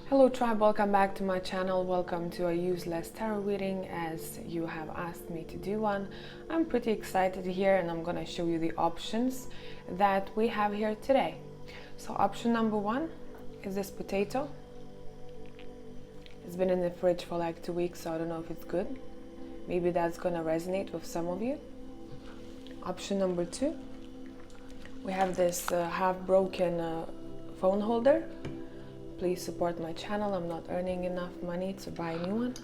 Hello tribe, welcome back to my channel. Welcome to a useless tarot reading as you have asked me to do one. I'm pretty excited here and I'm gonna show you the options that we have here today. So option number one is this potato. It's been in the fridge for like 2 weeks, so I don't know if it's good. Maybe that's gonna resonate with some of you. Option number two, we have this half-broken phone holder. Please support my channel. I'm not earning enough money to buy a new one.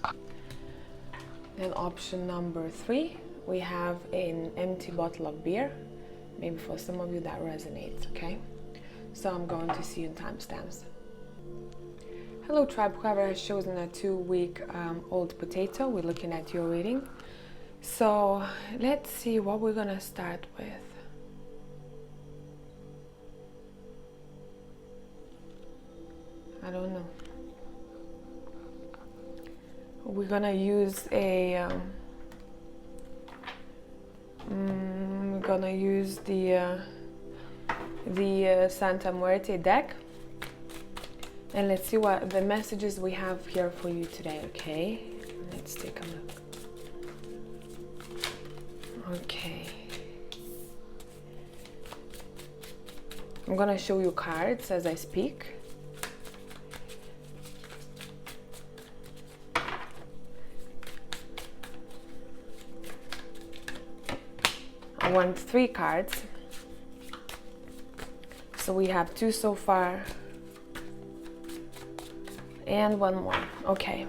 Then option number three, we have an empty bottle of beer. Maybe for some of you that resonates, okay? So I'm going to see you in timestamps. Hello tribe, whoever has chosen a 2-week old potato, we're looking at your reading. So let's see what we're gonna start with. I don't know. We're gonna use a the Santa Muerte deck, and let's see what the messages we have here for you today. Okay, let's take a look. Okay, I'm gonna show you cards as I speak. I want 3 cards, so we have 2 so far and 1 more. Okay,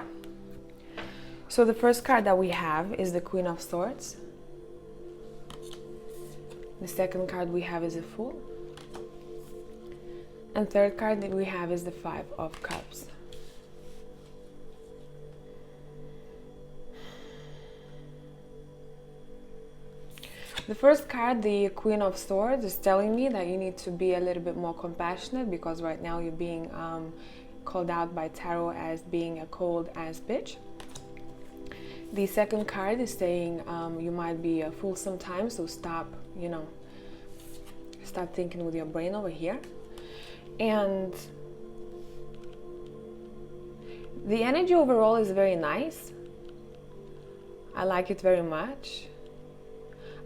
so the first card that we have is the Queen of Swords. The second card we have is the Fool, and third card that we have is the 5 of Cups. The first card, the Queen of Swords, is telling me that you need to be a little bit more compassionate because right now you're being called out by tarot as being a cold ass bitch. The second card is saying you might be a fool sometimes, so stop, start thinking with your brain over here. And the energy overall is very nice. I like it very much.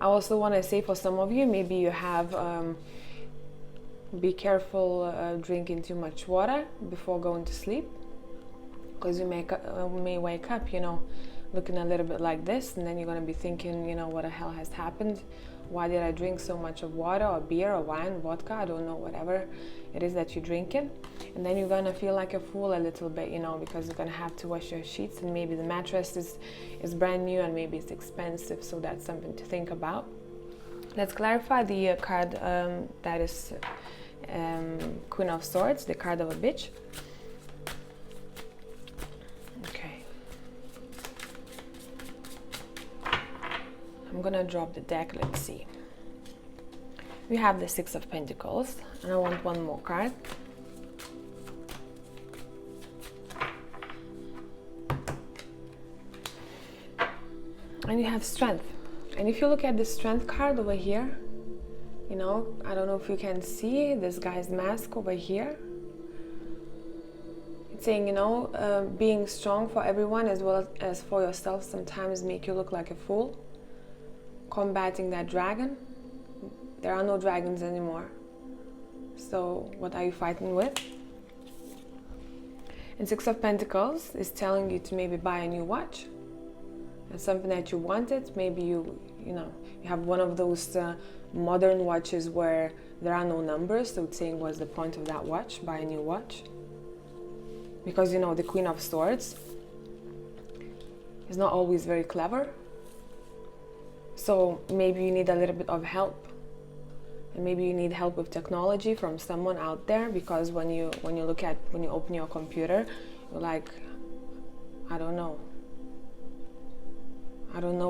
I also want to say for some of you, maybe you have, be careful drinking too much water before going to sleep, because you may wake up, looking a little bit like this, and then you're going to be thinking, what the hell has happened? Why did I drink so much of water or beer or wine, vodka, I don't know, whatever it is that you're drinking. And then you're going to feel like a fool a little bit, because you're going to have to wash your sheets, and maybe the mattress is brand new and maybe it's expensive, so that's something to think about. Let's clarify the card that is Queen of Swords, the card of a bitch. Okay. I'm gonna drop the deck, let's see. We have the 6 of Pentacles, and I want 1 more card. And you have Strength. And if you look at the Strength card over here, I don't know if you can see this guy's mask over here. It's saying, being strong for everyone as well as for yourself sometimes make you look like a fool. Combating that dragon. There are no dragons anymore. So what are you fighting with? And 6 of Pentacles is telling you to maybe buy a new watch. That's something that you wanted. Maybe you have one of those modern watches where there are no numbers. So it's saying, what's the point of that watch? Buy a new watch. Because the Queen of Swords is not always very clever. So maybe you need a little bit of help. And maybe you need help with technology from someone out there, because when you open your computer, you're like, I don't know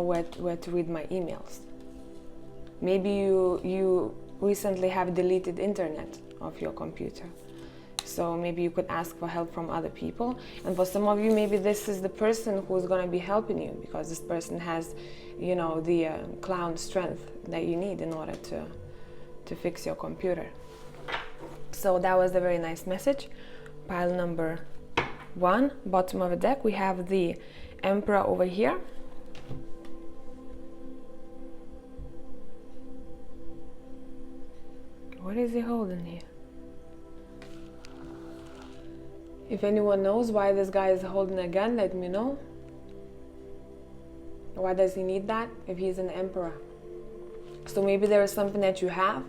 where to read my emails. Maybe you recently have deleted internet of your computer. So maybe you could ask for help from other people. And for some of you, maybe this is the person who's going to be helping you, because this person has, the clown strength that you need in order to fix your computer. So that was a very nice message. Pile number 1, bottom of the deck, we have the Emperor over here. What is he holding here? If anyone knows why this guy is holding a gun, let me know. Why does he need that if he's an emperor? So maybe there is something that you have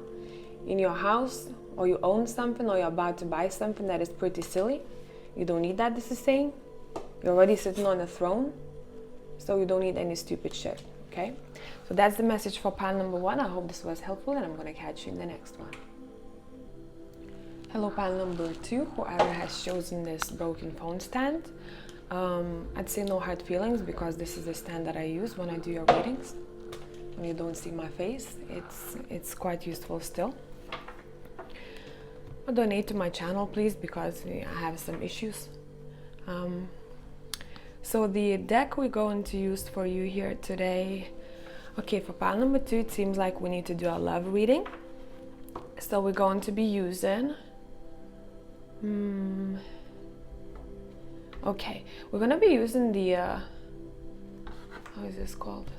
in your house, or you own something, or you're about to buy something that is pretty silly. You don't need that, this is saying. You're already sitting on a throne, so you don't need any stupid shit, okay? So that's the message for pile number 1. I hope this was helpful, and I'm gonna catch you in the next one. Hello, pile number 2, whoever has chosen this broken phone stand. I'd say no hard feelings, because this is the stand that I use when I do your readings. When you don't see my face, it's quite useful still. Donate to my channel, please, because I have some issues. So the deck we're going to use for you here today. Okay, for pile number 2, it seems like we need to do a love reading. So we're going to be using okay, we're gonna be using the how is this called?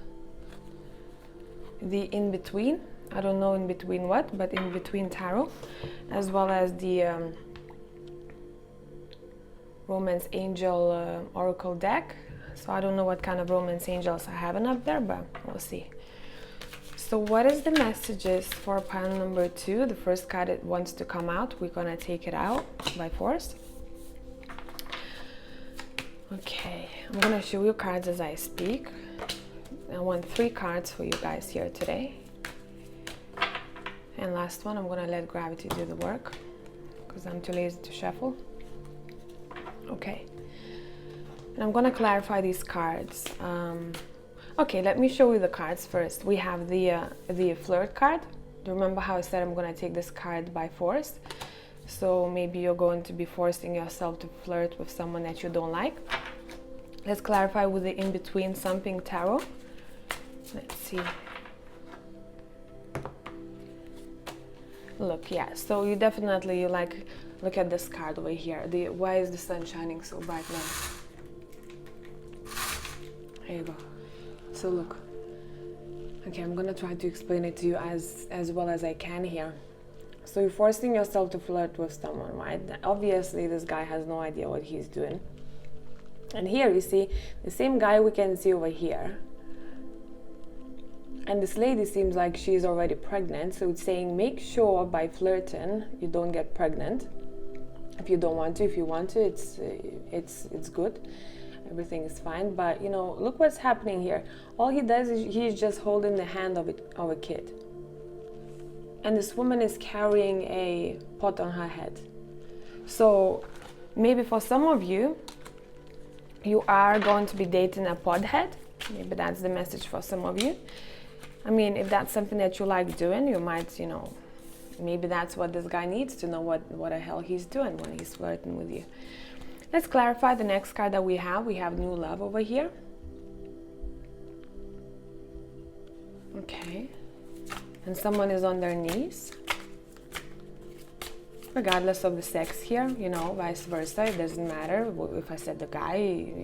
The in between. I don't know in between what, but in between tarot, as well as the Romance Angel Oracle deck. So I don't know what kind of Romance Angels I have up there, but we'll see. So what is the messages for pile number 2? The first card that wants to come out, we're gonna take it out by force. Okay, I'm gonna show you cards as I speak. I want 3 cards for you guys here today. And last one, I'm gonna let gravity do the work, because I'm too lazy to shuffle. Okay, and I'm gonna clarify these cards. Okay, let me show you the cards first. We have the flirt card. Do you remember how I said I'm gonna take this card by force? So maybe you're going to be forcing yourself to flirt with someone that you don't like. Let's clarify with the in-between something tarot. Let's see. Look, yeah, so you definitely, like, look at this card over here. Why is the sun shining so bright now? There you go. So look, okay, I'm gonna try to explain it to you as well as I can here. So you're forcing yourself to flirt with someone, right? Obviously, this guy has no idea what he's doing. And here you see the same guy we can see over here. And this lady seems like she's already pregnant, so it's saying make sure by flirting you don't get pregnant. If you don't want to, if you want to, it's good. Everything is fine, but you know, look what's happening here. All he does is he's just holding the hand of a kid. And this woman is carrying a pot on her head. So maybe for some of you, you are going to be dating a podhead. Maybe that's the message for some of you. I mean, if that's something that you like doing, you might, you know, maybe that's what this guy needs to know what the hell he's doing when he's flirting with you. Let's clarify the next card that we have. We have new love over here. Okay. And someone is on their knees. Regardless of the sex here, you know, vice versa, it doesn't matter. If I said the guy,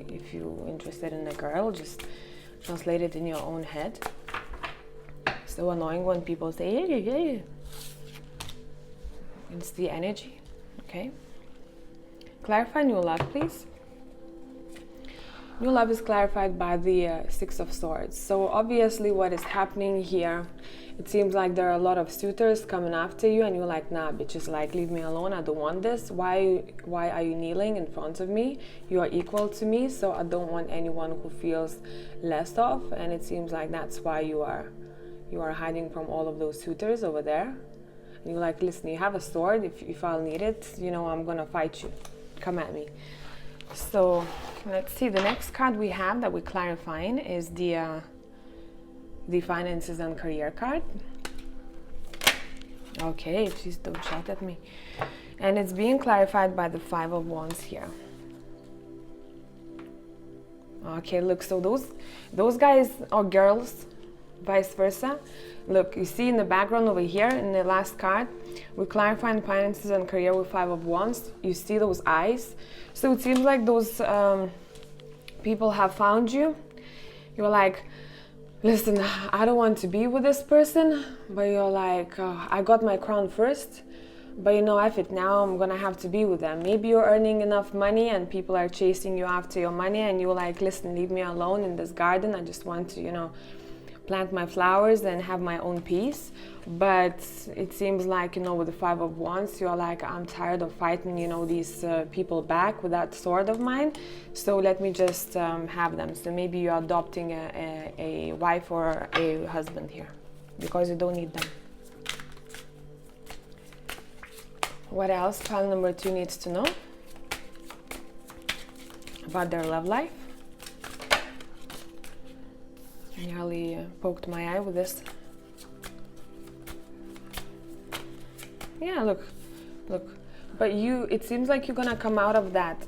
if you're interested in the girl, just translate it in your own head. So annoying when people say, yeah. It's the energy, okay? Clarify new love, please. New love is clarified by the 6 of Swords. So obviously what is happening here, it seems like there are a lot of suitors coming after you and you're like, nah, bitches, like, leave me alone. I don't want this. Why are you kneeling in front of me? You are equal to me, so I don't want anyone who feels less off. And it seems like that's why you are hiding from all of those suitors over there. And you're like, listen, you have a sword. If I'll need it, you know, I'm gonna fight you. Come at me. So let's see, the next card we have that we're clarifying is the finances and career card. Okay, please don't shout at me. And it's being clarified by the 5 of Wands here. Okay, look, so those guys or girls, vice versa. Look, you see in the background over here in the last card, we're clarifying finances and career with 5 of Wands. You see those eyes. So it seems like those people have found you. You're like, listen, I don't want to be with this person, but you're like, I got my crown first, but you know, F it, now I'm gonna have to be with them. Maybe you're earning enough money and people are chasing you after your money, and you're like, listen, leave me alone in this garden. I just want to, you know, plant my flowers and have my own peace. But it seems like, you know, with the 5 of Wands, you're like, I'm tired of fighting, you know, these people back with that sword of mine, so let me just have them. So maybe you're adopting a wife or a husband here because you don't need them. What else pile number 2 needs to know about their love life? I nearly poked my eye with this. Yeah, look. But it seems like you're gonna come out of that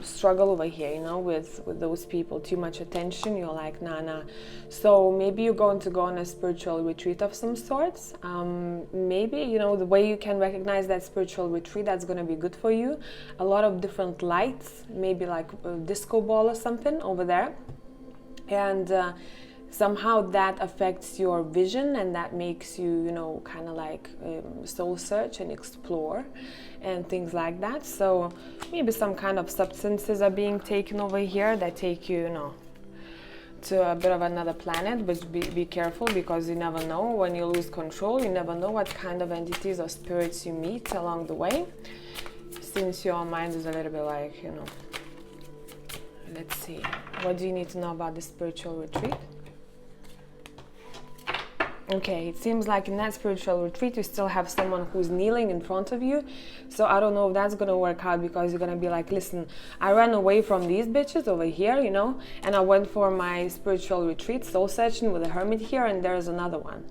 struggle over here, you know, with those people. Too much attention, you're like, nah. So maybe you're going to go on a spiritual retreat of some sorts. Maybe, you know, the way you can recognize that spiritual retreat, that's gonna be good for you. A lot of different lights, maybe like a disco ball or something over there. And somehow that affects your vision, and that makes you, you know, kind of like soul search and explore and things like that. So maybe some kind of substances are being taken over here that take you, you know, to a bit of another planet. But be careful, because you never know. When you lose control, you never know what kind of entities or spirits you meet along the way, since your mind is a little bit like, you know. Let's see, what do you need to know about the spiritual retreat? Okay, it seems like in that spiritual retreat you still have someone who's kneeling in front of you. So I don't know if that's gonna work out, because you're gonna be like, listen, I ran away from these bitches over here, you know, and I went for my spiritual retreat, soul session with a hermit here, and there's another one.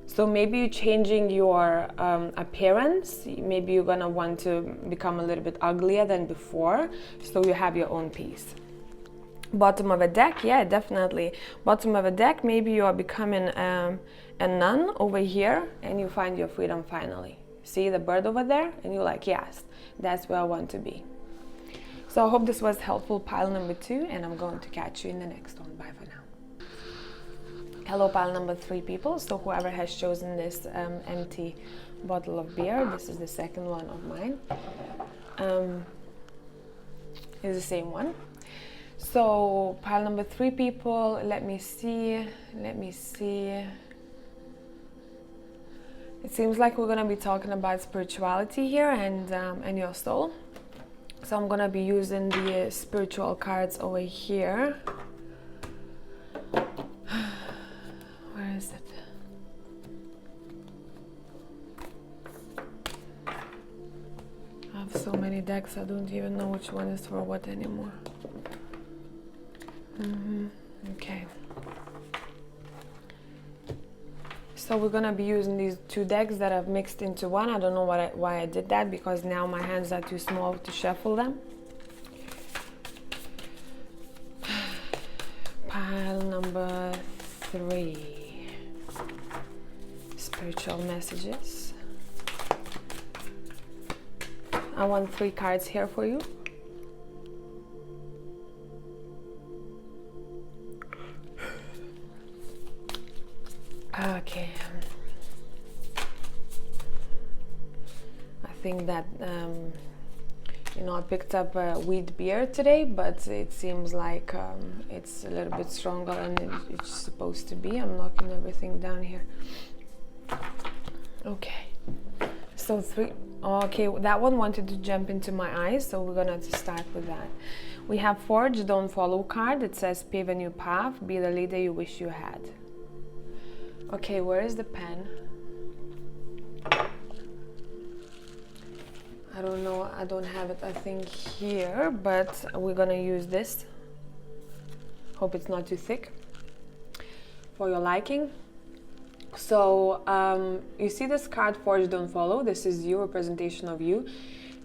So maybe you're changing your appearance. Maybe you're gonna want to become a little bit uglier than before, so you have your own peace. Bottom of a deck, yeah, definitely. Bottom of a deck, maybe you are becoming a nun over here, and you find your freedom finally. See the bird over there, and you're like, yes, that's where I want to be. So I hope this was helpful, pile number 2, and I'm going to catch you in the next one. Bye for now. Hello, pile number 3 people. So whoever has chosen this empty bottle of beer, this is the second one of mine. It's the same one. So pile number 3 people, let me see. It seems like we're gonna be talking about spirituality here and your soul. So I'm gonna be using the spiritual cards over here. Where is it? I have so many decks, I don't even know which one is for what anymore. Okay. So we're gonna be using these 2 decks that I've mixed into one. I don't know why I did that, because now my hands are too small to shuffle them. Pile number 3. Spiritual messages. I want 3 cards here for you. Okay. I think that you know, I picked up a wheat beer today, but it seems like it's a little bit stronger than it's supposed to be. I'm knocking everything down here. Okay. So 3. Okay, that one wanted to jump into my eyes, so we're gonna start with that. We have Forge, Don't Follow card. It says pave a new path, be the leader you wish you had. Okay, where is the pen? I don't know, I don't have it, I think here, but we're gonna use this. Hope it's not too thick for your liking. So you see this card, Forge, Don't Follow. This is your representation of you,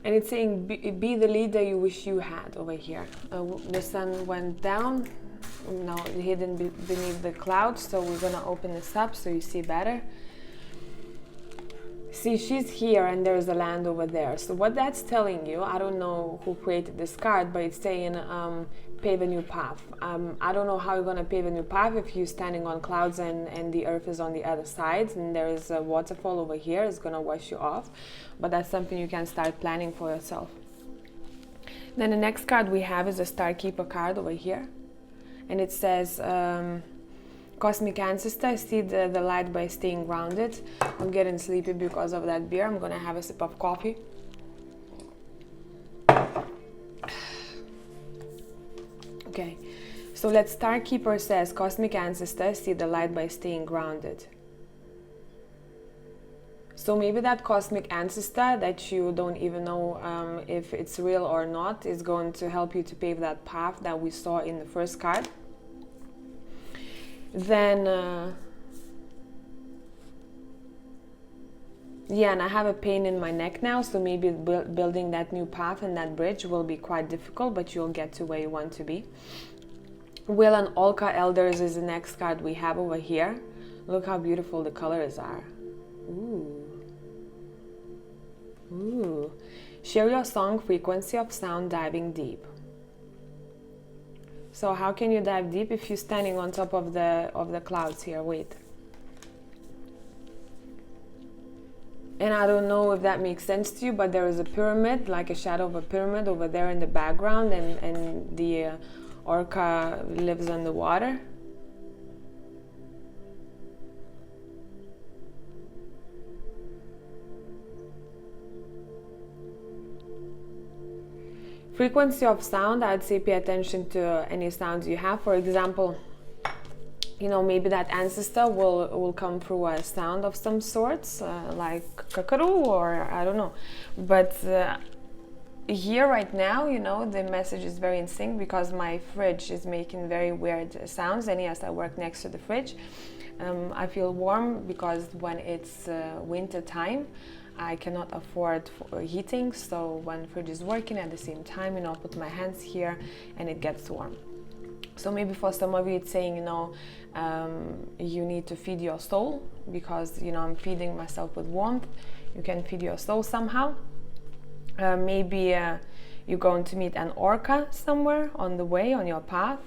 and it's saying be the leader you wish you had over here. The sun went down, no, hidden beneath the clouds. So we're gonna open this up so you see better. See, she's here and there's a land over there. So what that's telling you, I don't know who created this card, but it's saying pave a new path. I don't know how you're going to pave a new path if you're standing on clouds and the earth is on the other side and there is a waterfall over here. It's going to wash you off. But that's something you can start planning for yourself. Then the next card we have is a Star Keeper card over here. And it says... Cosmic Ancestor, see the light by staying grounded. I'm getting sleepy because of that beer. I'm gonna have a sip of coffee. Okay, so let's Star Keeper says, Cosmic Ancestor, see the light by staying grounded. So maybe that Cosmic Ancestor that you don't even know if it's real or not is going to help you to pave that path that we saw in the first card. Then, yeah, and I have a pain in my neck now, so maybe building that new path and that bridge will be quite difficult, but you'll get to where you want to be. Will and Olka Elders is the next card we have over here. Look how beautiful the colors are. Ooh. Ooh. Share your song, frequency of sound, diving deep. So how can you dive deep if you're standing on top of the clouds here? Wait. And I don't know if that makes sense to you, but there is a pyramid, like a shadow of a pyramid over there in the background, and the orca lives underwater. Frequency of sound, I'd say pay attention to any sounds you have. For example, you know, maybe that ancestor will come through a sound of some sorts, like kakaru or I don't know. But here right now, you know, the message is very in sync because my fridge is making very weird sounds. And yes, I work next to the fridge. I feel warm because when it's winter time, I cannot afford heating, so when fridge is working at the same time, you know, I put my hands here and it gets warm. So maybe for some of you it's saying, you know, you need to feed your soul because, you know, I'm feeding myself with warmth. You can feed your soul somehow. Maybe you're going to meet an orca somewhere on the way, on your path,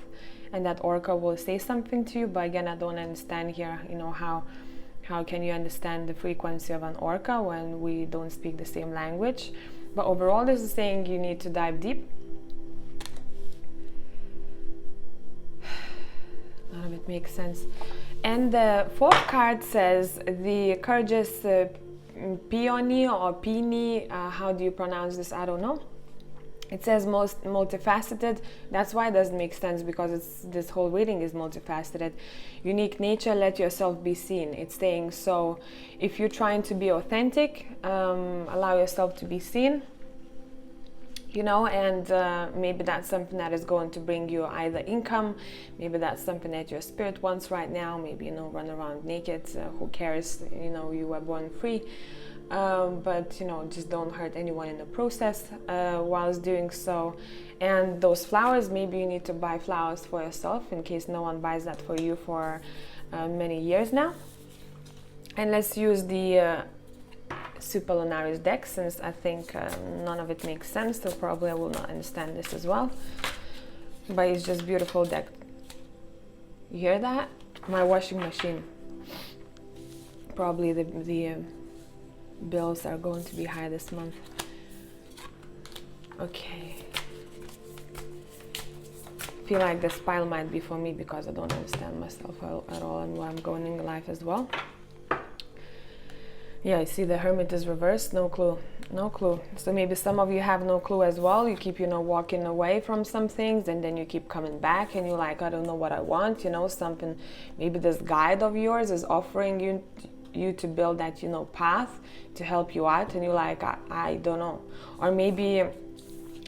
and that orca will say something to you, but again, I don't understand here, you know, how can you understand the frequency of an orca when we don't speak the same language? But overall, this is saying you need to dive deep. None of it makes sense. And the fourth card says the courageous peony or peony, how do you pronounce this? I don't know. It says most multifaceted. That's why it doesn't make sense, because this whole reading is multifaceted. Unique nature, let yourself be seen. It's saying, so if you're trying to be authentic, allow yourself to be seen, you know, and maybe that's something that is going to bring you either income, maybe that's something that your spirit wants right now, maybe, you know, run around naked, who cares, you know, you were born free. But, you know, just don't hurt anyone in the process whilst doing so. And those flowers, maybe you need to buy flowers for yourself in case no one buys that for you for many years now. And let's use the Super Lunaris deck, since I think none of it makes sense, so probably I will not understand this as well. But it's just beautiful deck. You hear that? My washing machine. Probably the bills are going to be high this month. Okay. Feel like this pile might be for me because I don't understand myself at all and where I'm going in life as well. Yeah, I see the Hermit is reversed. No clue. No clue. So maybe some of you have no clue as well. You keep, you know, walking away from some things and then you keep coming back and you're like, I don't know what I want, you know, something. Maybe this guide of yours is offering you to build that, you know, path to help you out, and you're like, I don't know. Or maybe,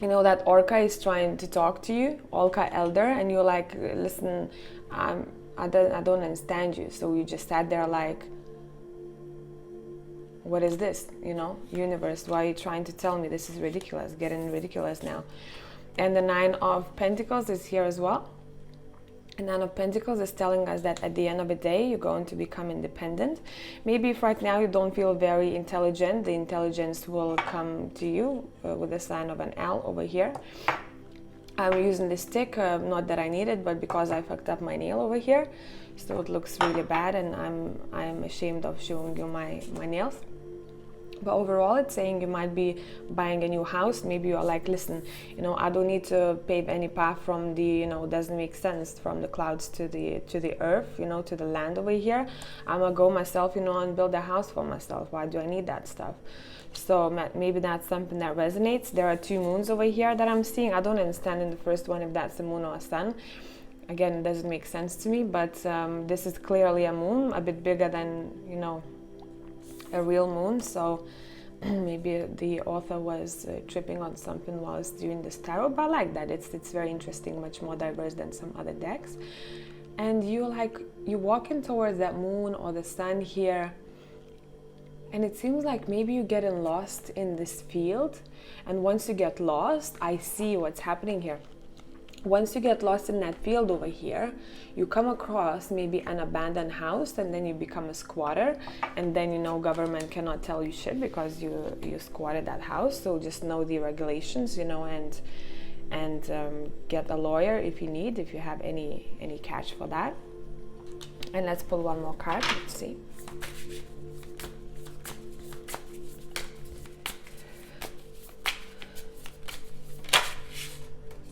you know, that orca is trying to talk to you, orca elder, and you're like, listen, I don't understand you. So you just sat there like, what is this, you know, universe, why are you trying to tell me? This is ridiculous, getting ridiculous now. And the Nine of Pentacles is here as well. And Nine of Pentacles is telling us that at the end of the day, you're going to become independent. Maybe if right now you don't feel very intelligent, the intelligence will come to you with the sign of an L over here. I'm using this stick, not that I need it, but because I fucked up my nail over here. So it looks really bad, and I'm ashamed of showing you my nails. But overall, it's saying you might be buying a new house. Maybe you're like, listen, you know, I don't need to pave any path from the, you know, doesn't make sense, from the clouds to the earth, you know, to the land over here. I'm gonna go myself, you know, and build a house for myself. Why do I need that stuff? So maybe that's something that resonates. There are two moons over here that I'm seeing. I don't understand in the first one if that's a moon or a sun. Again, it doesn't make sense to me, but this is clearly a moon, a bit bigger than, you know, a real moon. So maybe the author was tripping on something while it's doing this tarot, but I like that. It's very interesting, much more diverse than some other decks. And you're walking towards that moon or the sun here, and it seems like maybe you're getting lost in this field. And once you get lost, I see what's happening here. Once you get lost in that field over here, you come across maybe an abandoned house, and then you become a squatter, and then, you know, government cannot tell you shit because you squatted that house. So just know the regulations, you know, and get a lawyer if you have any cash for that. And let's pull one more card. Let's see.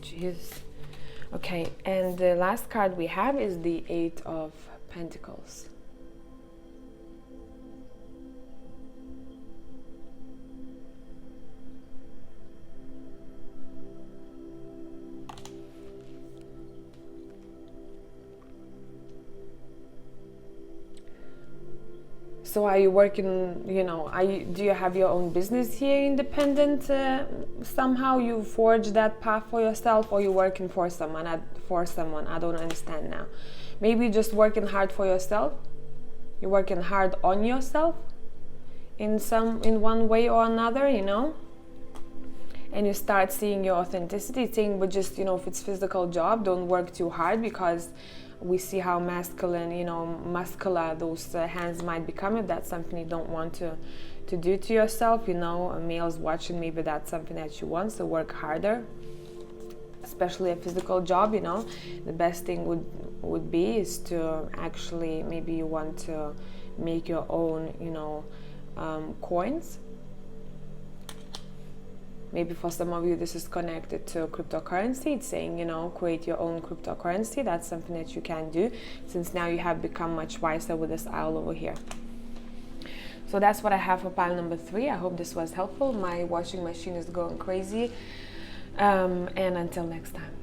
Jeez. Okay, and the last card we have is the Eight of Pentacles. So are you working, you know, do you have your own business here, independent? Somehow you forge that path for yourself, or you working for someone? I don't understand now. Maybe you're just working hard for yourself. You're working hard on yourself in one way or another, you know. And you start seeing your authenticity, saying, but just, you know, if it's physical job, don't work too hard, because we see how masculine, you know, muscular those hands might become if that's something you don't want to do to yourself, you know. Males watching, maybe that's something that you want, so work harder, especially a physical job, you know. The best thing would be is to actually, maybe you want to make your own, you know, coins. Maybe for some of you this is connected to cryptocurrency. It's saying, you know, create your own cryptocurrency. That's something that you can do, since now you have become much wiser with this owl over here. So that's what I have for pile number 3. I hope this was helpful. My washing machine is going crazy. And until next time.